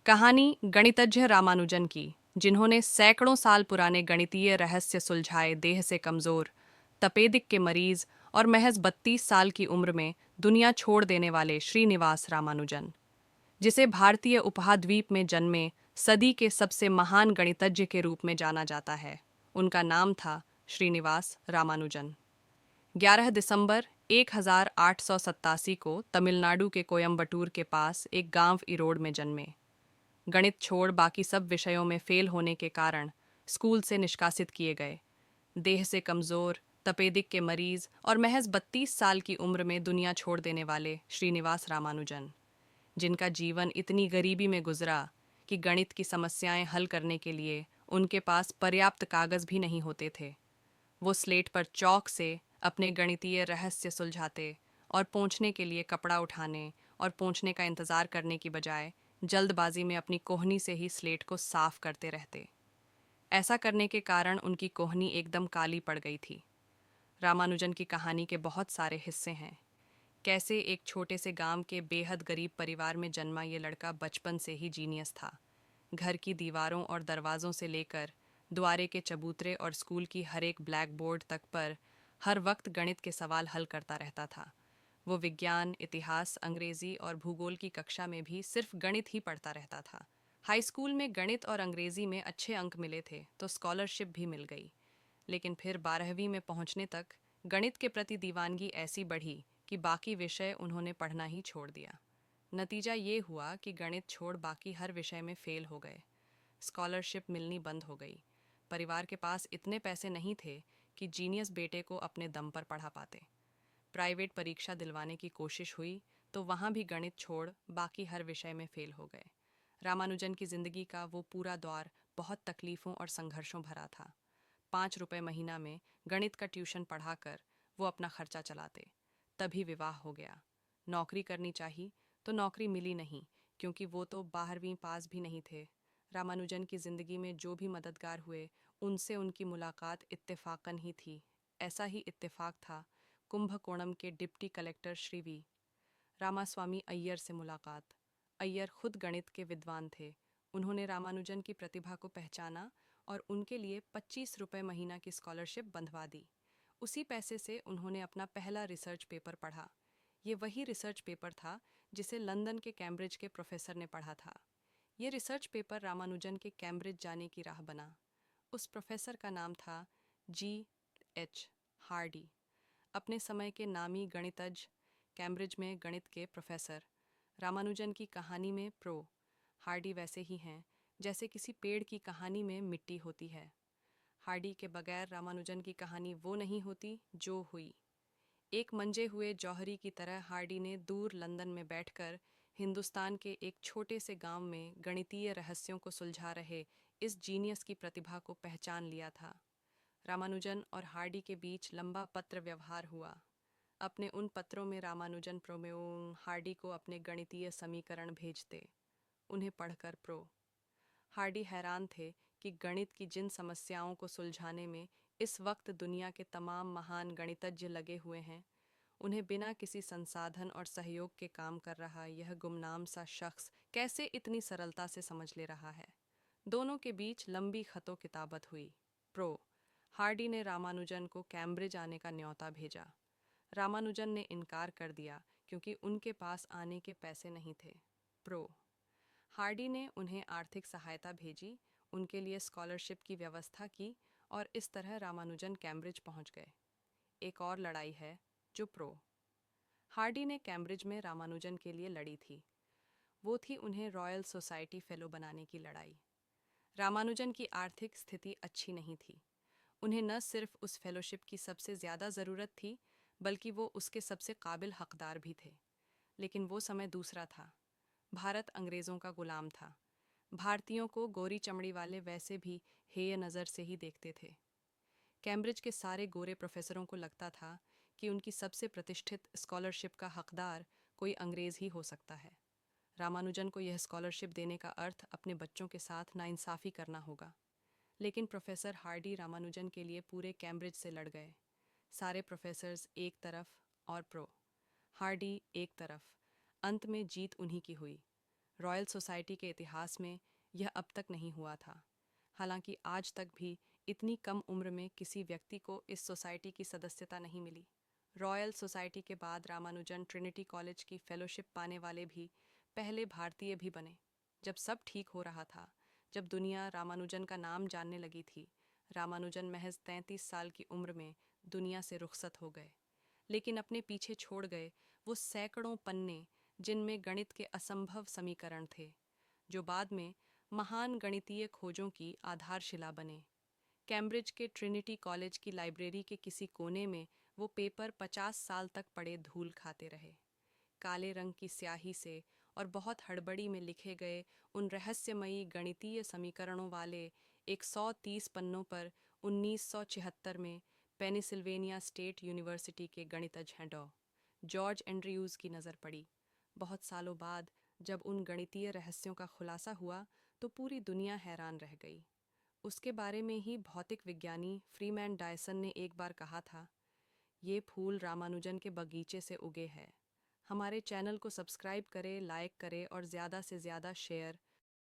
कहानी गणितज्ञ रामानुजन की, जिन्होंने सैकड़ों साल पुराने गणितीय रहस्य सुलझाए। देह से कमजोर, तपेदिक के मरीज और महज 32 साल की उम्र में दुनिया छोड़ देने वाले श्रीनिवास रामानुजन, जिसे भारतीय उपमहाद्वीप में जन्मे सदी के सबसे महान गणितज्ञ के रूप में जाना जाता है। उनका नाम था श्रीनिवास रामानुजन। 11 दिसंबर 1887 को तमिलनाडु के कोयम्बटूर के पास एक गांव इरोड में जन्मे। गणित छोड़ बाकी सब विषयों में फेल होने के कारण स्कूल से निष्कासित किए गए। देह से कमजोर, तपेदिक के मरीज और महज 32 साल की उम्र में दुनिया छोड़ देने वाले श्रीनिवास रामानुजन, जिनका जीवन इतनी गरीबी में गुजरा कि गणित की समस्याएं हल करने के लिए उनके पास पर्याप्त कागज भी नहीं होते थे। वो स्लेट पर चौक से अपने गणितीय रहस्य सुलझाते और पोंछने के लिए कपड़ा उठाने और पोंछने का इंतजार करने की बजाय जल्दबाजी में अपनी कोहनी से ही स्लेट को साफ करते रहते। ऐसा करने के कारण उनकी कोहनी एकदम काली पड़ गई थी। रामानुजन की कहानी के बहुत सारे हिस्से हैं। कैसे एक छोटे से गांव के बेहद गरीब परिवार में जन्मा ये लड़का बचपन से ही जीनियस था। घर की दीवारों और दरवाज़ों से लेकर द्वारे के चबूतरे और स्कूल की हर एक ब्लैक बोर्ड तक पर हर वक्त गणित के सवाल हल करता रहता था। वो विज्ञान, इतिहास, अंग्रेजी और भूगोल की कक्षा में भी सिर्फ गणित ही पढ़ता रहता था। हाई स्कूल में गणित और अंग्रेजी में अच्छे अंक मिले थे तो स्कॉलरशिप भी मिल गई, लेकिन फिर 12वीं में पहुंचने तक गणित के प्रति दीवानगी ऐसी बढ़ी कि बाकी विषय उन्होंने पढ़ना ही छोड़ दिया। नतीजा ये हुआ कि गणित छोड़ बाकी हर विषय में फेल हो गए। स्कॉलरशिप मिलनी बंद हो गई। परिवार के पास इतने पैसे नहीं थे कि जीनियस बेटे को अपने दम पर पढ़ा पाते। प्राइवेट परीक्षा दिलवाने की कोशिश हुई तो वहाँ भी गणित छोड़ बाकी हर विषय में फेल हो गए। रामानुजन की जिंदगी का वो पूरा दौर बहुत तकलीफों और संघर्षों भरा था। 5 रुपए महीना में गणित का ट्यूशन पढ़ाकर वो अपना खर्चा चलाते। तभी विवाह हो गया। नौकरी करनी चाहिए तो नौकरी मिली नहीं, क्योंकि वो तो 12वीं पास भी नहीं थे। रामानुजन की जिंदगी में जो भी मददगार हुए उनसे उनकी मुलाकात इत्तेफाकन ही थी। ऐसा ही इत्तेफाक था कुंभकोणम के deputy collector Shri V Ramaswamy Iyer से मुलाकात। अय्यर खुद गणित के विद्वान थे। उन्होंने रामानुजन की प्रतिभा को पहचाना और उनके लिए 25 रुपए महीना की स्कॉलरशिप बंधवा दी। उसी पैसे से उन्होंने अपना पहला रिसर्च पेपर पढ़ा। ये वही रिसर्च पेपर था जिसे लंदन के कैम्ब्रिज के प्रोफेसर ने पढ़ा था। ये रिसर्च पेपर रामानुजन के कैम्ब्रिज जाने की राह बना। उस प्रोफेसर का नाम था G.H. हार्डी। अपने समय के नामी गणितज्ञ, कैम्ब्रिज में गणित के प्रोफेसर। रामानुजन की कहानी में हार्डी वैसे ही हैं जैसे किसी पेड़ की कहानी में मिट्टी होती है। हार्डी के बगैर रामानुजन की कहानी वो नहीं होती जो हुई। एक मंजे हुए जौहरी की तरह हार्डी ने दूर लंदन में बैठकर हिंदुस्तान के एक छोटे से गांव में गणितीय रहस्यों को सुलझा रहे इस जीनियस की प्रतिभा को पहचान लिया था। रामानुजन और हार्डी के बीच लंबा पत्र व्यवहार हुआ। अपने उन पत्रों में रामानुजन हार्डी को अपने गणितीय समीकरण भेजते। उन्हें पढ़कर हार्डी हैरान थे कि गणित की जिन समस्याओं को सुलझाने में इस वक्त दुनिया के तमाम महान गणितज्ञ लगे हुए हैं, उन्हें बिना किसी संसाधन और सहयोग के काम कर रहा यह गुमनाम सा शख्स कैसे इतनी सरलता से समझ ले रहा है। दोनों के बीच लंबी खतो किताबत हुई। हार्डी ने रामानुजन को कैम्ब्रिज आने का न्योता भेजा। रामानुजन ने इनकार कर दिया क्योंकि उनके पास आने के पैसे नहीं थे। हार्डी ने उन्हें आर्थिक सहायता भेजी, उनके लिए स्कॉलरशिप की व्यवस्था की और इस तरह रामानुजन कैम्ब्रिज पहुंच गए। एक और लड़ाई है जो हार्डी ने कैम्ब्रिज में रामानुजन के लिए लड़ी थी। वो थी उन्हें रॉयल सोसाइटी फेलो बनाने की लड़ाई। रामानुजन की आर्थिक स्थिति अच्छी नहीं थी। उन्हें न सिर्फ उस फेलोशिप की सबसे ज़्यादा ज़रूरत थी, बल्कि वो उसके सबसे काबिल हकदार भी थे। लेकिन वो समय दूसरा था। भारत अंग्रेज़ों का गुलाम था। भारतीयों को गोरी चमड़ी वाले वैसे भी हेय नज़र से ही देखते थे। कैम्ब्रिज के सारे गोरे प्रोफेसरों को लगता था कि उनकी सबसे प्रतिष्ठित स्कॉलरशिप का हकदार कोई अंग्रेज़ ही हो सकता है। रामानुजन को यह स्कॉलरशिप देने का अर्थ अपने बच्चों के साथ नाइंसाफ़ी करना होगा। लेकिन प्रोफेसर हार्डी रामानुजन के लिए पूरे कैम्ब्रिज से लड़ गए। सारे प्रोफेसर्स एक तरफ और हार्डी एक तरफ। अंत में जीत उन्हीं की हुई। रॉयल सोसाइटी के इतिहास में यह अब तक नहीं हुआ था। हालांकि आज तक भी इतनी कम उम्र में किसी व्यक्ति को इस सोसाइटी की सदस्यता नहीं मिली। रॉयल सोसाइटी के बाद रामानुजन ट्रिनिटी कॉलेज की फेलोशिप पाने वाले भी पहले भारतीय भी बने। जब सब ठीक हो रहा था, जब दुनिया रामानुजन का नाम जानने लगी थी, रामानुजन महज 33 साल की उम्र में दुनिया से रुखसत हो गए। लेकिन अपने पीछे छोड़ गए वो सैकड़ों पन्ने जिनमें गणित के असंभव समीकरण थे, जो बाद में महान गणितीय खोजों की आधारशिला बने। कैम्ब्रिज के ट्रिनिटी कॉलेज की लाइब्रेरी के किसी कोने में वो पेपर 50 साल तक पड़े धूल खाते रहे। काले रंग की स्याही से और बहुत हड़बड़ी में लिखे गए उन रहस्यमयी गणितीय समीकरणों वाले 130 पन्नों पर 1976 में पेनिसिल्वेनिया स्टेट यूनिवर्सिटी के गणितज्ञ हैं जॉर्ज एंड्रयूज़ की नज़र पड़ी। बहुत सालों बाद जब उन गणितीय रहस्यों का खुलासा हुआ तो पूरी दुनिया हैरान रह गई। उसके बारे में ही भौतिक विज्ञानी फ्रीमैन डायसन ने एक बार कहा था, ये फूल रामानुजन के बगीचे से उगे हैं। हमारे चैनल को सब्सक्राइब करें, लाइक करें और ज़्यादा से ज़्यादा शेयर